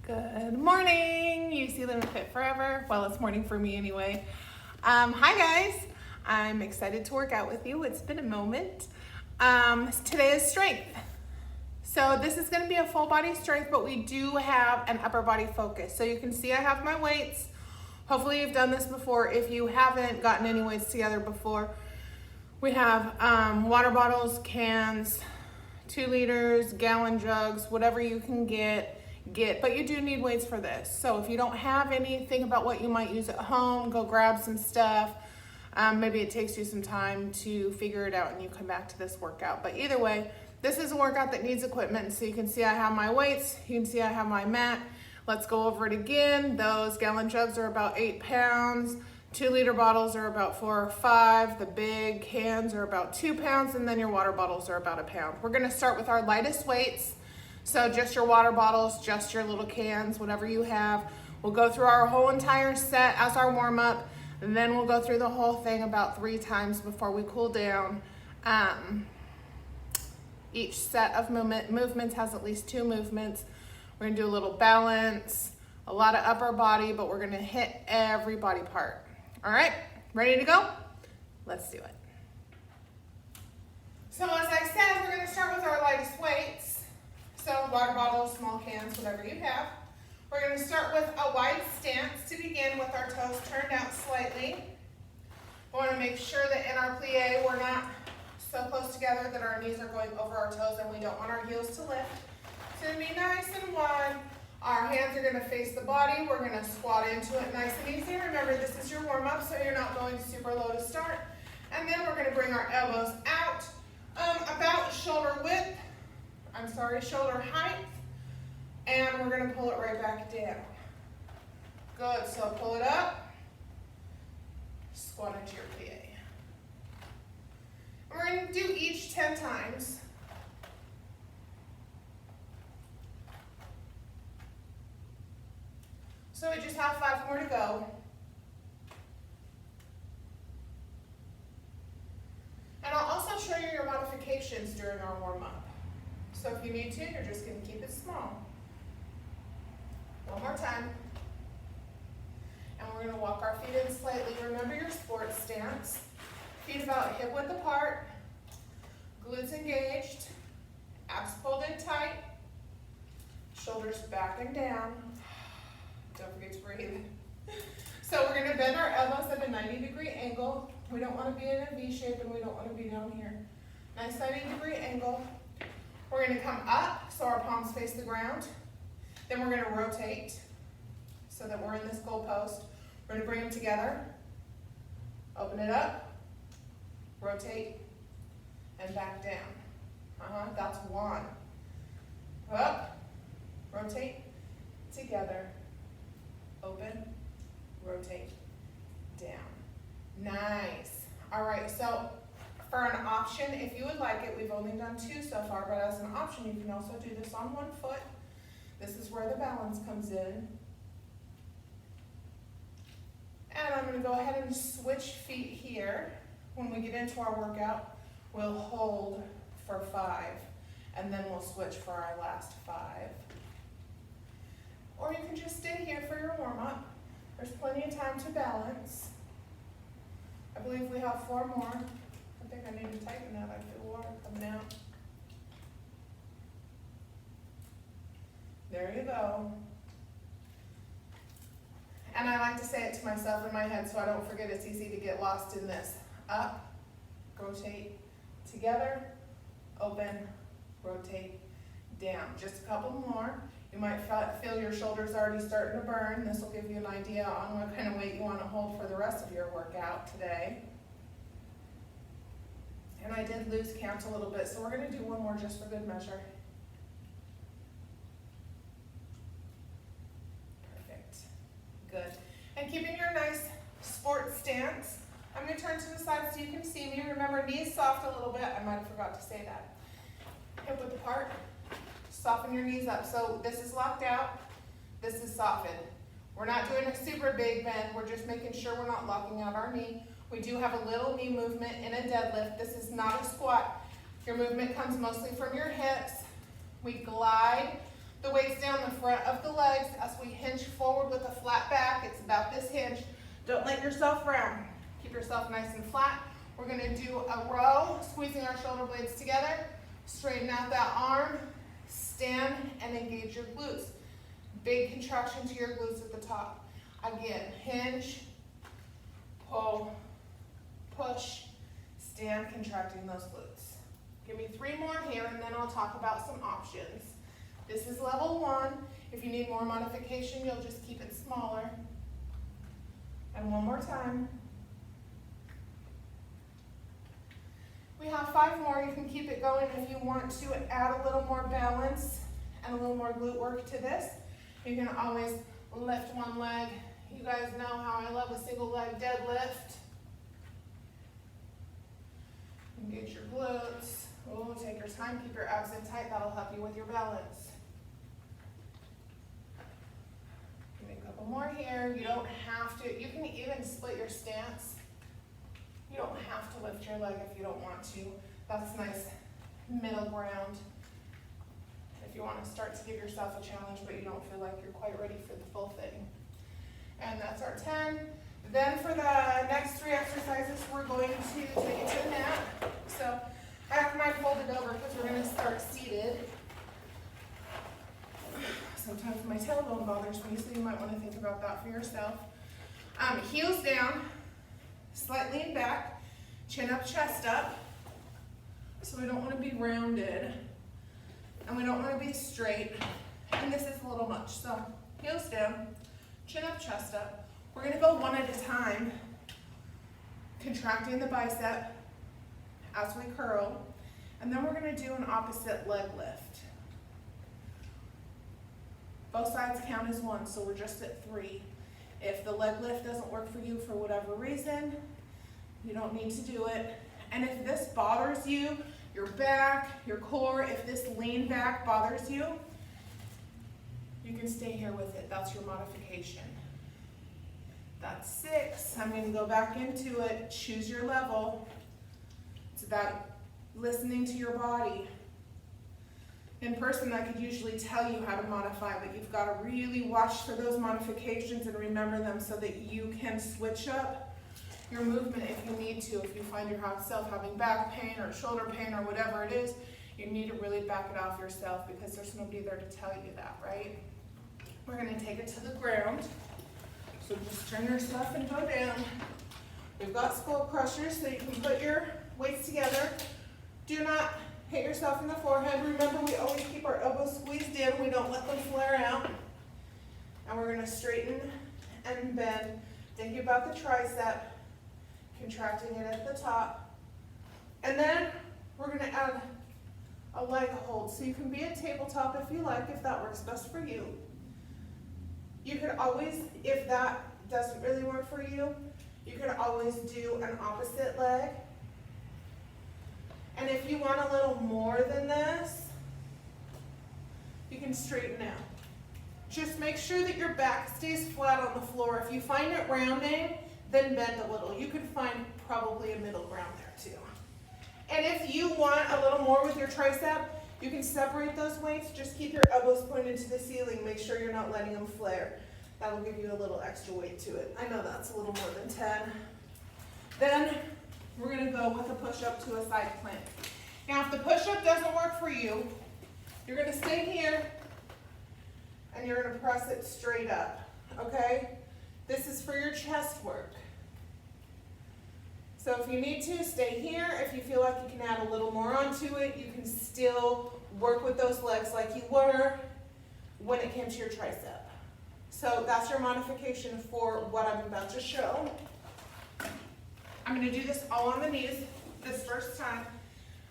Good morning, UCLFF forever. Well, it's morning for me anyway. Hi guys, I'm excited to work out with you. It's been a moment. Today is strength. So this is going to be a full body strength, but we do have an upper body focus. So you can see I have my weights. Hopefully you've done this before. If you haven't gotten any weights together before, we have water bottles, cans, 2 liters, gallon jugs, whatever you can get, but you do need weights for this. So if you don't have anything about what you might use at home, go grab some stuff. Maybe it takes you some time to figure it out and you come back to this workout. But either way, this is a workout that needs equipment. So you can see I have my weights, you can see I have my mat. Let's go over it again. Those gallon jugs are about 8 pounds. 2 liter bottles are about 4 or 5. The big cans are about 2 pounds, and then your water bottles are about 1 pound. We're gonna start with our lightest weights. So just your water bottles, just your little cans, whatever you have. We'll go through our whole entire set as our warm up, and then we'll go through the whole thing about 3 times before we cool down. Each set of movements has at least 2 movements. We're gonna do a little balance, a lot of upper body, but we're gonna hit every body part. All right, ready to go? Let's do it. So as I said, we're gonna start with our lightest weights. So water bottles, small cans, whatever you have. We're gonna start with a wide stance to begin with our toes turned out slightly. We wanna make sure that in our plie, we're not so close together that our knees are going over our toes and we don't want our heels to lift. It's gonna be nice and wide. Our hands are gonna face the body. We're gonna squat into it nice and easy. Remember, this is your warm up, so you're not going super low to start. And then we're gonna bring our elbows out about shoulder height. And we're gonna pull it right back down. Good, so pull it up, squat into your plie. And we're gonna do each 10 times. So we just have 5 more to go. And I'll also show you your modifications during our warm-up. So if you need to, you're just gonna keep it small. One more time. And we're gonna walk our feet in slightly. Remember your sports stance. Feet about hip width apart, glutes engaged, abs pulled in tight, shoulders back and down. Don't forget to breathe. So we're gonna bend our elbows at a 90-degree angle. We don't wanna be in a V shape and we don't wanna be down here. Nice 90-degree angle. We're gonna come up so our palms face the ground. Then we're gonna rotate so that we're in this goal post. We're gonna bring them together, open it up, rotate, and back down. That's 1. Up, rotate, together, open, rotate, down. Nice. All right, so for an option, if you would like it, we've only done 2 so far, but as an option, you can also do this on 1 foot. This is where the balance comes in. And I'm gonna go ahead and switch feet here. When we get into our workout, we'll hold for 5, and then we'll switch for our last 5. Or you can just stay here for your warm-up. There's plenty of time to balance. I believe we have 4 more. I think I need to tighten that. I feel water coming out. There you go. And I like to say it to myself in my head so I don't forget. It's easy to get lost in this. Up, rotate, together, open, rotate, down. Just a couple more. You might feel your shoulders already starting to burn. This will give you an idea on what kind of weight you want to hold for the rest of your workout today. And I did lose count a little bit, so we're going to do 1 more just for good measure. Perfect. Good. And keeping your nice sports stance, I'm going to turn to the side so you can see me. Remember, knees soft a little bit. I might have forgot to say that. Hip width apart. Soften your knees up. So this is locked out. This is softened. We're not doing a super big bend. We're just making sure we're not locking out our knee. We do have a little knee movement in a deadlift. This is not a squat. Your movement comes mostly from your hips. We glide the weights down the front of the legs as we hinge forward with a flat back. It's about this hinge. Don't let yourself round. Keep yourself nice and flat. We're gonna do a row, squeezing our shoulder blades together. Straighten out that arm, stand, and engage your glutes. Big contraction to your glutes at the top. Again, hinge, pull, push, stand, contracting those glutes. Give me 3 more here, and then I'll talk about some options. This is level 1. If you need more modification, you'll just keep it smaller. And one more time. We have 5 more. You can keep it going if you want to add a little more balance and a little more glute work to this. You can always lift one leg. You guys know how I love a single leg deadlift. Engage your glutes. Oh, take your time, keep your abs in tight. That'll help you with your balance. Give me a couple more here. You don't have to. You can even split your stance. You don't have to lift your leg if you don't want to. That's nice middle ground. If you want to start to give yourself a challenge, but you don't feel like you're quite ready for the full thing. And that's our 10. Then for the next 3 exercises, we're going to take it to the mat. So I have mine folded over because we're going to start seated. Sometimes my tailbone bothers me, so you might want to think about that for yourself. Heels down, slight lean back, chin up, chest up. So we don't want to be rounded, and we don't want to be straight, and this is a little much. So heels down, chin up, chest up. We're going to go one at a time, contracting the bicep as we curl, and then we're going to do an opposite leg lift. Both sides count as 1, so we're just at 3. If the leg lift doesn't work for you for whatever reason, you don't need to do it. And if this bothers you, your back, your core, if this lean back bothers you, you can stay here with it. That's your modification. That's 6. I'm going to go back into it. Choose your level. It's about listening to your body. In person, I could usually tell you how to modify, but you've got to really watch for those modifications and remember them so that you can switch up your movement if you need to. If you find yourself having back pain or shoulder pain or whatever it is, you need to really back it off yourself because there's nobody there to tell you that, right? We're going to take it to the ground. So just turn yourself and go down. We've got skull crushers, so you can put your weights together. Do not hit yourself in the forehead. Remember, we always keep our elbows squeezed in. We don't let them flare out. And we're going to straighten and bend. Think about the tricep, contracting it at the top. And then we're going to add a leg hold. So you can be at tabletop if you like, if that works best for you. You could always, if that doesn't really work for you, you could always do an opposite leg. And if you want a little more than this, you can straighten out. Just make sure that your back stays flat on the floor. If you find it rounding, then bend a little. You could find probably a middle ground there too. And if you want a little more with your tricep, you can separate those weights. Just keep your elbows pointed to the ceiling. Make sure you're not letting them flare. That'll give you a little extra weight to it. I know that's a little more than 10. Then we're going to go with a push-up to a side plank. Now, if the push-up doesn't work for you, you're going to stay here and you're going to press it straight up, okay? This is for your chest work. So if you need to, stay here. If you feel like you can add a little more onto it, you can still work with those legs like you were when it came to your tricep. So that's your modification for what I'm about to show. I'm going to do this all on the knees this first time.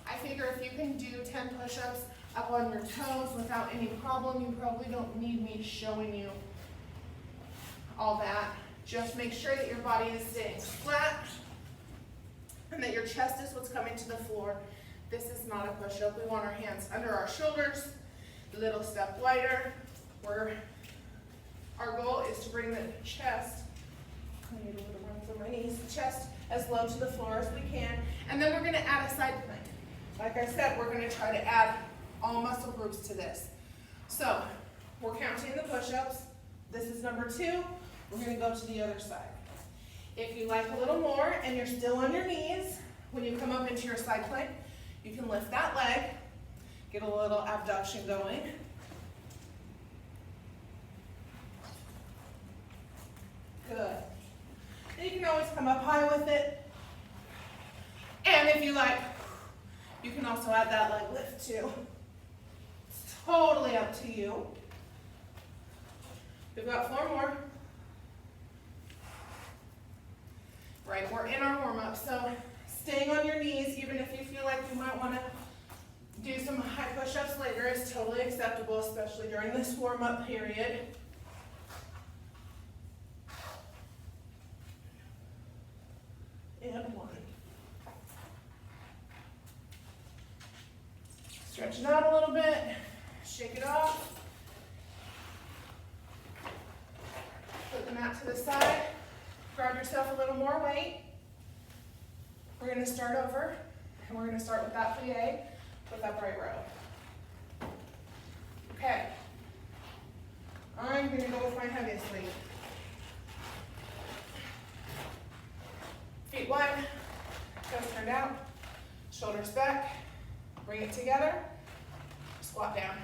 I figure if you can do 10 push-ups up on your toes without any problem, you probably don't need me showing you all that. Just make sure that your body is staying flat and that your chest is what's coming to the floor. This is not a push-up. We want our hands under our shoulders, a little step wider. Our goal is to bring the chest, I need a little run through my knees, chest as low to the floor as we can. And then we're going to add a side plank. Like I said, we're going to try to add all muscle groups to this. So we're counting the push-ups. This is number 2. We're going to go to the other side. If you like a little more and you're still on your knees, when you come up into your side plank, you can lift that leg, get a little abduction going. Good. And you can always come up high with it. And if you like, you can also add that leg lift too. It's totally up to you. We've got 4 more. Right, we're in our warm-up, so staying on your knees, even if you feel like you might want to do some high push-ups later, is totally acceptable, especially during this warm-up period. And 1. Stretch it out a little bit, shake it off. Put the mat to the side. Grab yourself a little more weight. We're going to start over, and we're going to start with that plie with upright row. Okay. I'm going to go with my heaviest weight. Feet wide, toes turned out, shoulders back, bring it together, squat down,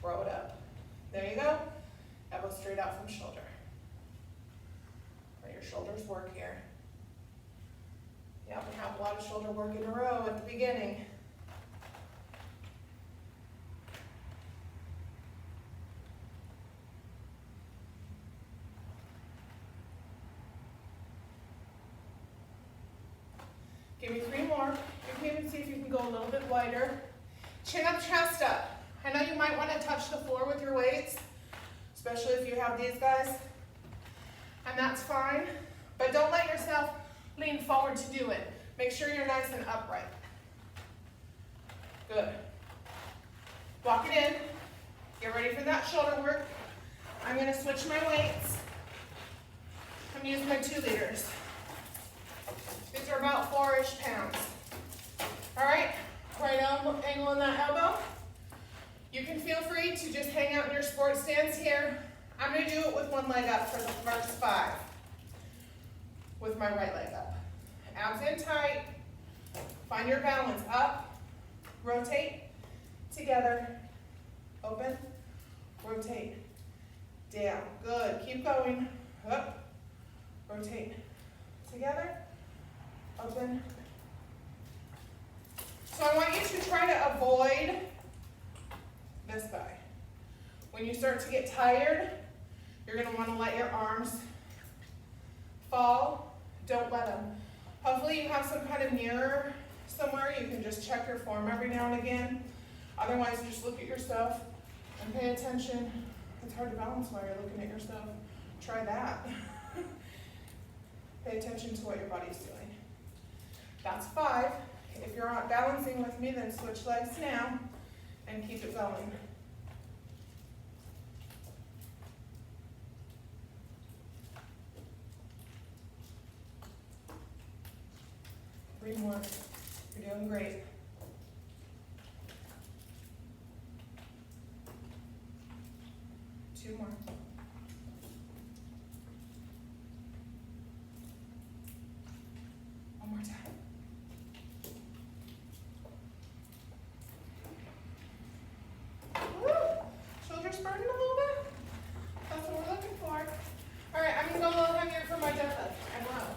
row it up. There you go. Elbow straight out from shoulder. Let your shoulders work here. Yeah, we have a lot of shoulder work in a row at the beginning. Give me 3 more. You can even see if you can go a little bit wider. Chin up, chest up. I know you might want to touch the floor with your weights, especially if you have these guys, and that's fine, but don't let yourself lean forward to do it. Make sure you're nice and upright. Good. Walk it in. Get ready for that shoulder work. I'm going to switch my weights. I'm using my 2 liters. These are about 4-ish pounds. All right, right angle in that elbow. You can feel free to just hang out in your sports stance here. I'm going to do it with one leg up for the first 5. With my right leg up. Abs in tight. Find your balance. Up, rotate, together, open, rotate, down. Good. Keep going. Up, rotate, together, open. So I want you to try to avoid this guy. When you start to get tired, you're going to want to let your arms fall. Don't let them. Hopefully you have some kind of mirror somewhere. You can just check your form every now and again. Otherwise, just look at yourself and pay attention. It's hard to balance while you're looking at yourself. Try that. Pay attention to what your body's doing. That's 5. If you're not balancing with me, then switch legs now and keep it going. Three more. You're doing great. Two more. One more time. Woo! Shoulders burning a little bit. That's what we're looking for. All right, I'm gonna go a little heavier for my deadlift and row.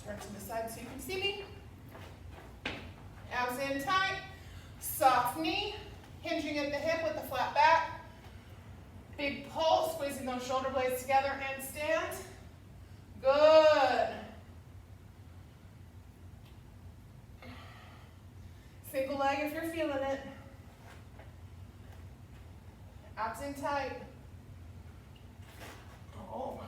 Turn to the side so you can see me. Abs in tight. Soft knee. Hinging at the hip with the flat back. Big pull, squeezing those shoulder blades together and stand. Good. Single leg if you're feeling it. Abs in tight. Oh.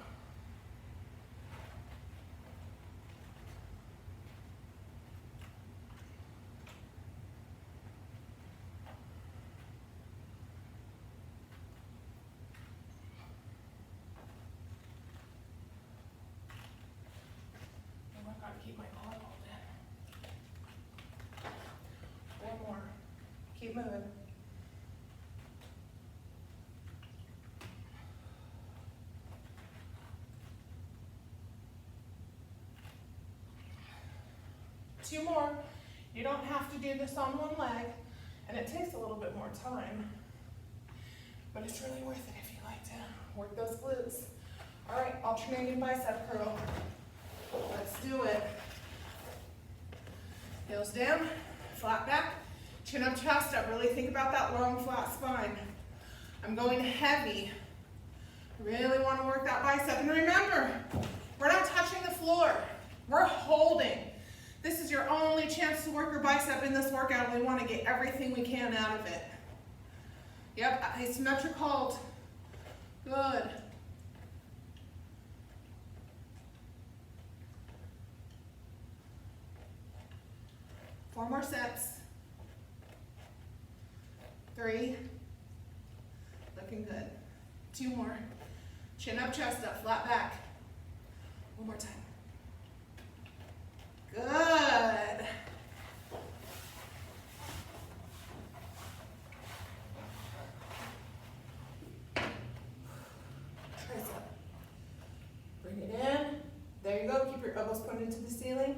Keep my collarbone in. 4 more. moving. Two more. You don't have to do this on one leg, and it takes a little bit more time, but it's really worth it if you like to work those glutes. All right, alternating bicep curl. Let's do it. Heels down, flat back, chin up, chest up. Really think about that long, flat spine. I'm going heavy. Really want to work that bicep. And remember, we're not touching the floor. We're holding. This is your only chance to work your bicep in this workout. We want to get everything we can out of it. Yep, asymmetric hold. Good. Four more sets. 3. Looking good. 2 more. Chin up, chest up, flat back. One more time. Good. Tricep. Bring it in. There you go. Keep your elbows pointed to the ceiling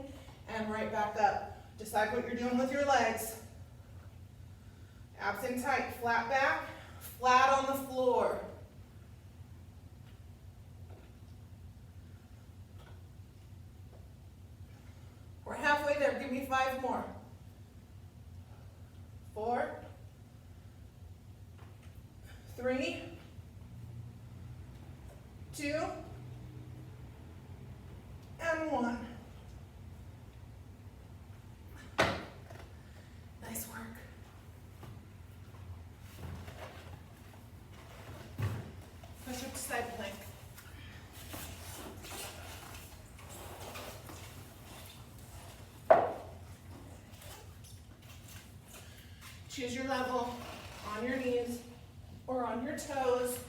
and right back up. Decide what you're doing with your legs. Abs in tight, flat back, flat on the floor. We're halfway there. Give me 5 more. 4, 3, 2, and 1. Nice work. Push up to side plank. Choose your level on your knees or on your toes.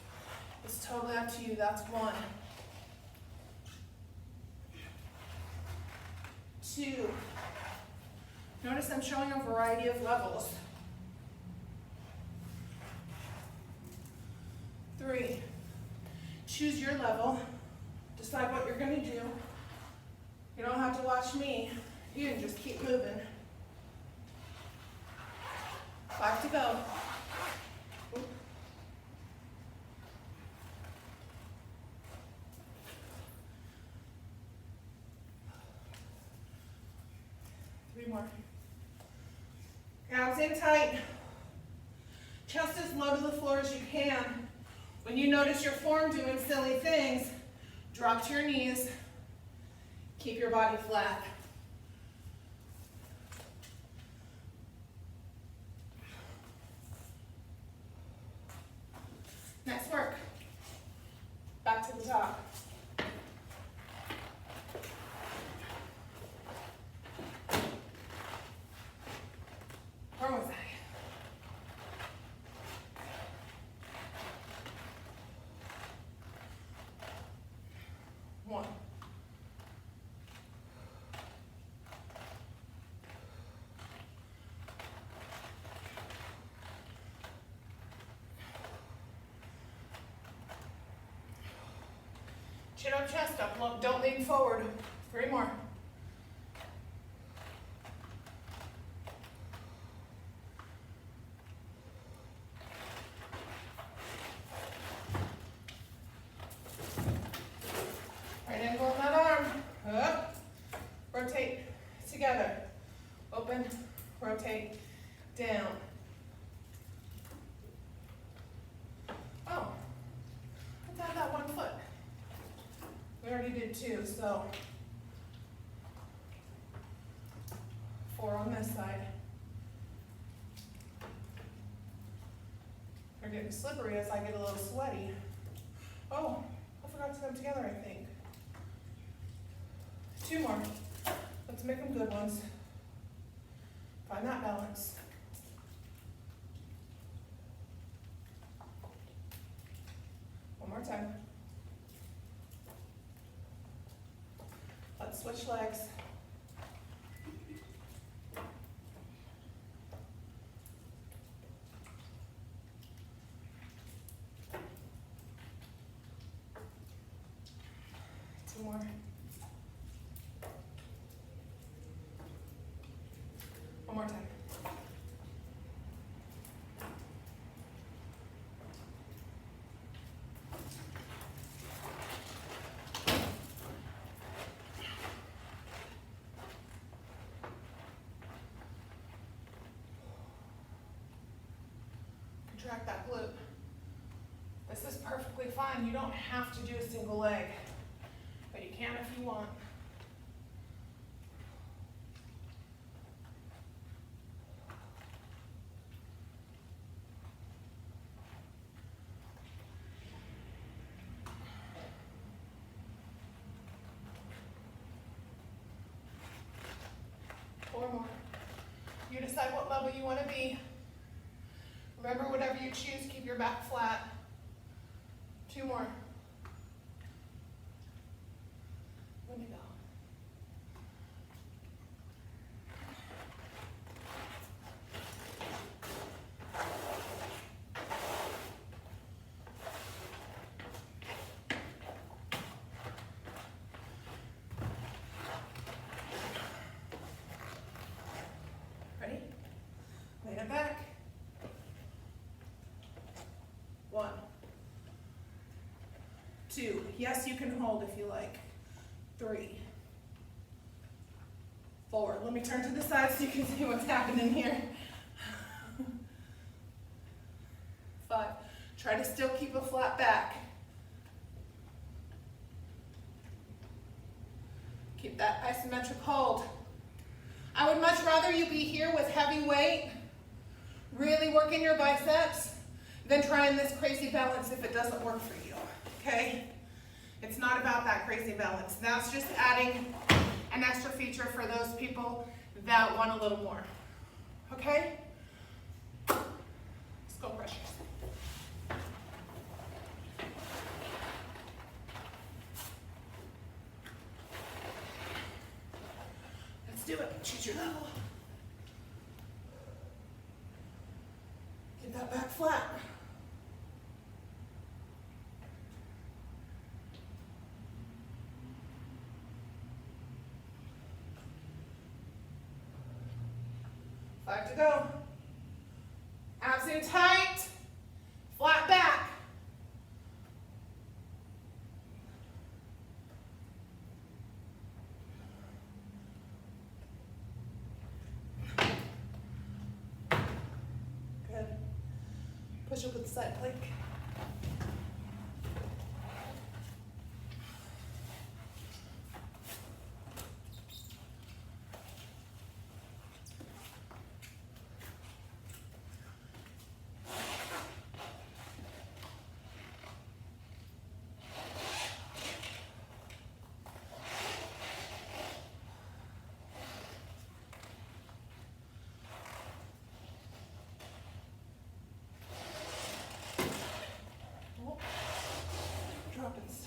It's totally up to you. That's 1. 2. Notice I'm showing a variety of levels. 3. Choose your level. Decide what you're going to do. You don't have to watch me. You can just keep moving. 5 to go. Oop. 3 more. Abs in tight. Chest as low to the floor as you can. When you notice your form doing silly things, drop to your knees. Keep your body flat. Nice work. Back to the top. Where was I? 1. Chin up, chest up. Don't lean forward. 3 more. Right angle on that arm. Up. Rotate together. Open. Rotate. Down. Oh. Let's add that 1 foot. We already did 2, so 4 on this side. They're getting slippery as I get a little sweaty. Oh, I forgot to put them together, I think. 2 more. Let's make them good ones. Find that balance. One more time. Let's switch legs. more. One more time. Contract that glute. This is perfectly fine. You don't have to do a single leg, but you can if you want. 4 more. You decide what level you want to be. Remember, whatever you choose, keep your back flat. 2 more. Let me go. Ready? Lay it back. 1, 2. Yes, you can hold if you like. 3, 4. Let me turn to the side so you can see what's happening here. 5. Try to still keep a flat back. Keep that isometric hold. I would much rather you be here with heavy weight, really working your biceps, than trying this crazy balance if it doesn't work for you, okay? It's not about that crazy balance. That's just adding an extra feature for those people that want a little more, okay? Let's go pressures. Let's do it. Choose your level. Get that back flat. To go. Abs in tight, flat back. Good. Push up with the side plank. Dropping stuff.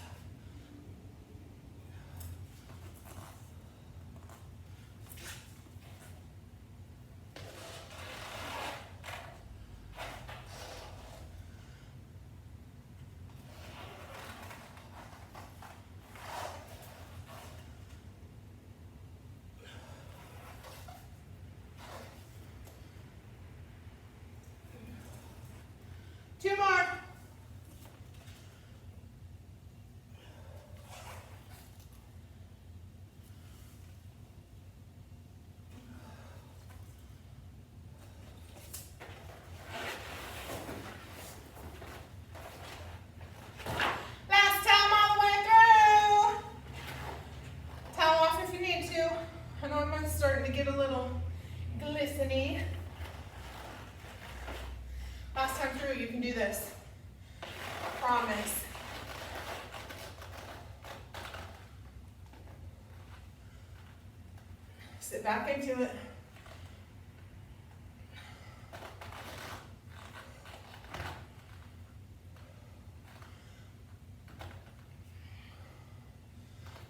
Two more. Last time all the way through. Towel off if you need to. I know I'm starting to get a little glistening. Last time through, you can do this. I promise. Sit back into it.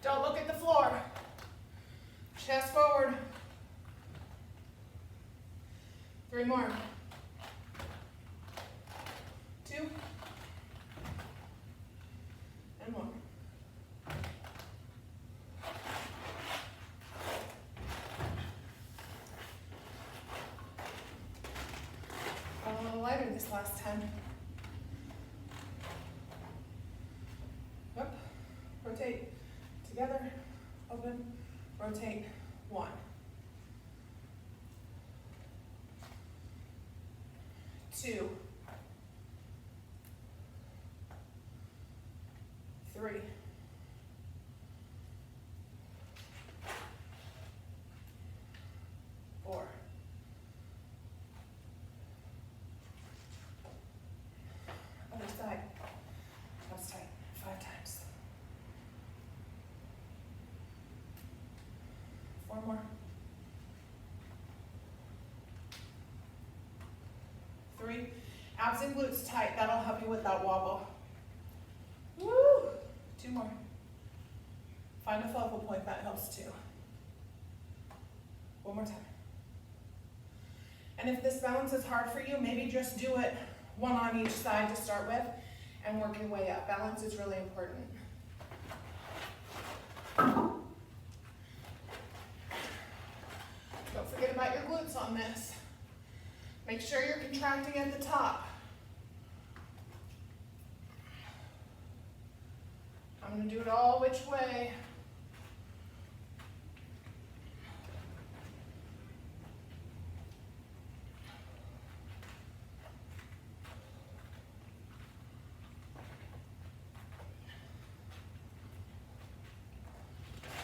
Don't look at the floor. Chest forward. 3 more. 2. And 1. last 10. Up, rotate, together, open, rotate, 1. 2. 3. 4. 5 times. 4 more. 3. Abs and glutes tight. That'll help you with that wobble. Woo! 2 more. Find a focal point, that helps too. 1 more time. And if this balance is hard for you, maybe just do it 1 on each side to start with and work your way up. Balance is really important. Don't forget about your glutes on this. Make sure you're contracting at the top. I'm going to do it all which way.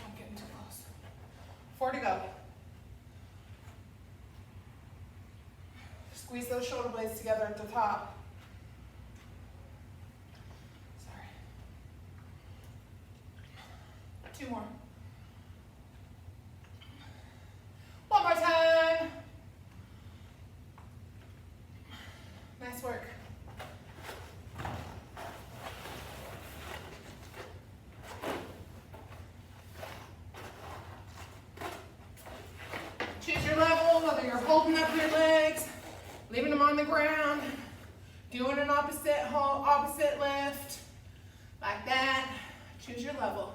I'm getting too close. 4 to go. Squeeze those shoulder blades together at the top. Sorry. 2 more. 1 more time. Nice work. Choose your level, whether you're holding up your legs, leaving them on the ground, doing an opposite lift, like that. Choose your level.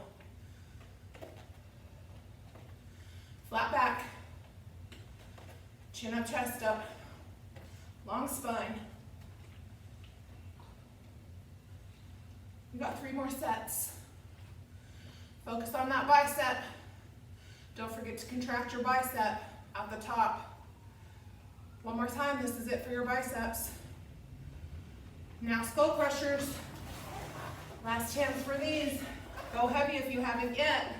Flat back, chin up, chest up, long spine. We've got 3 more sets. Focus on that bicep. Don't forget to contract your bicep at the top. 1 more time, this is it for your biceps. Now skull crushers. Last chance for these. Go heavy if you haven't yet.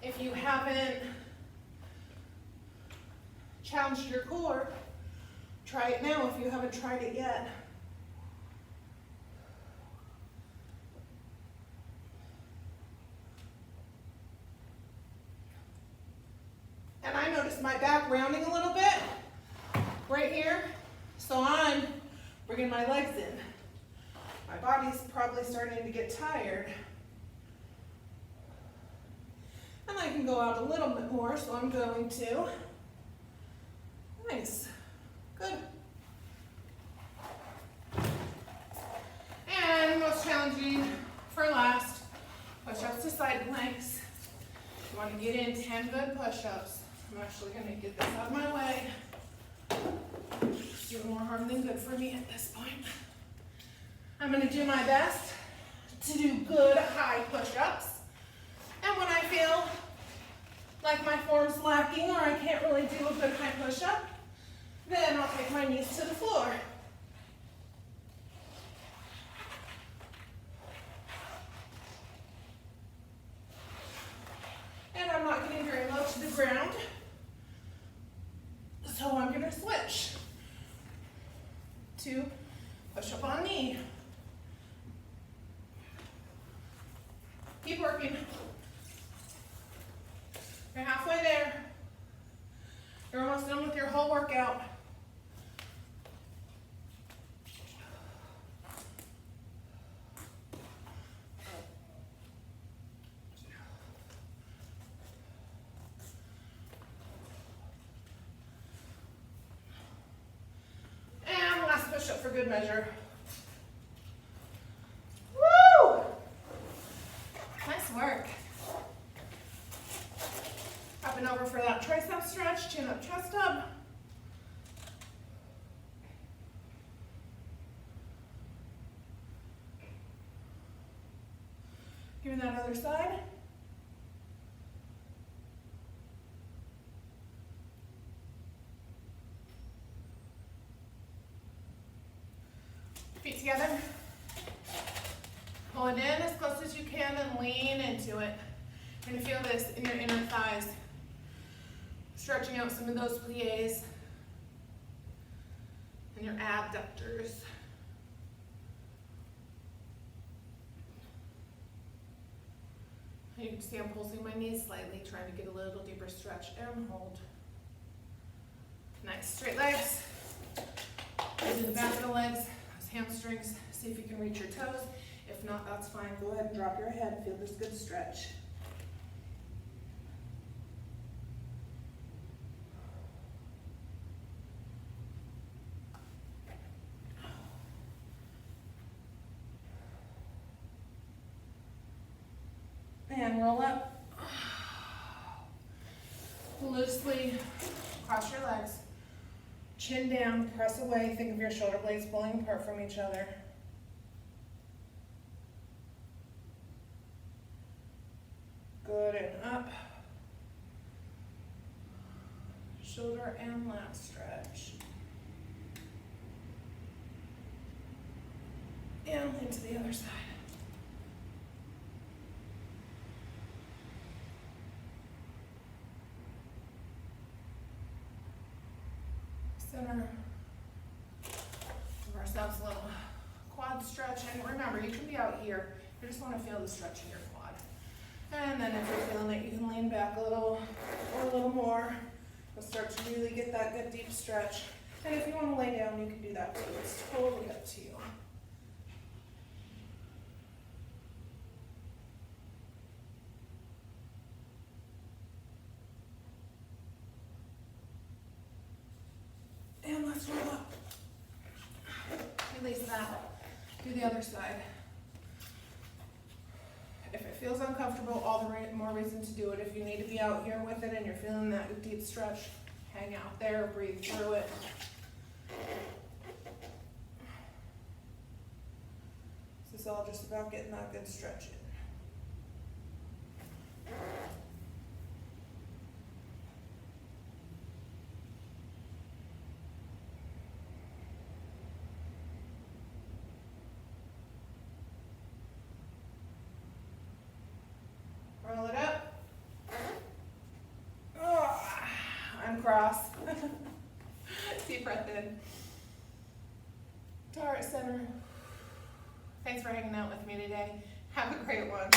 If you haven't challenged your core, try it now if you haven't tried it yet. And I noticed my back rounding a little bit right here, so I'm bringing my legs in. My body's probably starting to get tired. And I can go out a little bit more, so I'm going to. Nice. Good. And most challenging for last, push-ups to side planks. You want to get in 10 good push-ups. I'm actually going to get this out of my way. It's doing more harm than good for me at this point. I'm going to do my best to do good high push-ups. And when I feel like my form's lacking or I can't really do a good high push-up, then I'll take my knees to the floor. And I'm not getting very low to the ground, so I'm going to switch to push-up on knee. Keep working. You're halfway there. You're almost done with your whole workout. And last push-up for good measure. Woo! Nice work. Up and over for that tricep stretch, chin up, chest up. Give me that other side. Feet together. Pull it in as close as you can and lean into it. You're gonna feel this in your inner thighs. Stretching out some of those plies and your abductors. You can see I'm pulsing my knees slightly, trying to get a little deeper stretch and hold. Nice, straight legs. Using the back of the legs, those hamstrings. See if you can reach your toes. If not, that's fine. Go ahead and drop your head. Feel this good stretch. And roll up. Loosely cross your legs. Chin down, press away. Think of your shoulder blades pulling apart from each other. Good, and up. Shoulder and lat stretch. And into the other side. Center. Give ourselves a little quad stretch. And remember, you can be out here. You just want to feel the stretch in your quad. And then if you're feeling it, you can lean back a little or a little more. You'll start to really get that good deep stretch. And if you want to lay down, you can do that too. It's totally up to you. And let's roll up. Release that. Do the other side. If it feels uncomfortable, all the more reason to do it. If you need to be out here with it and you're feeling that deep stretch, hang out there, breathe through it. This is all just about getting that good stretch in. Roll it up. Oh, uncross. Deep breath in. To heart center. Thanks for hanging out with me today. Have a great one.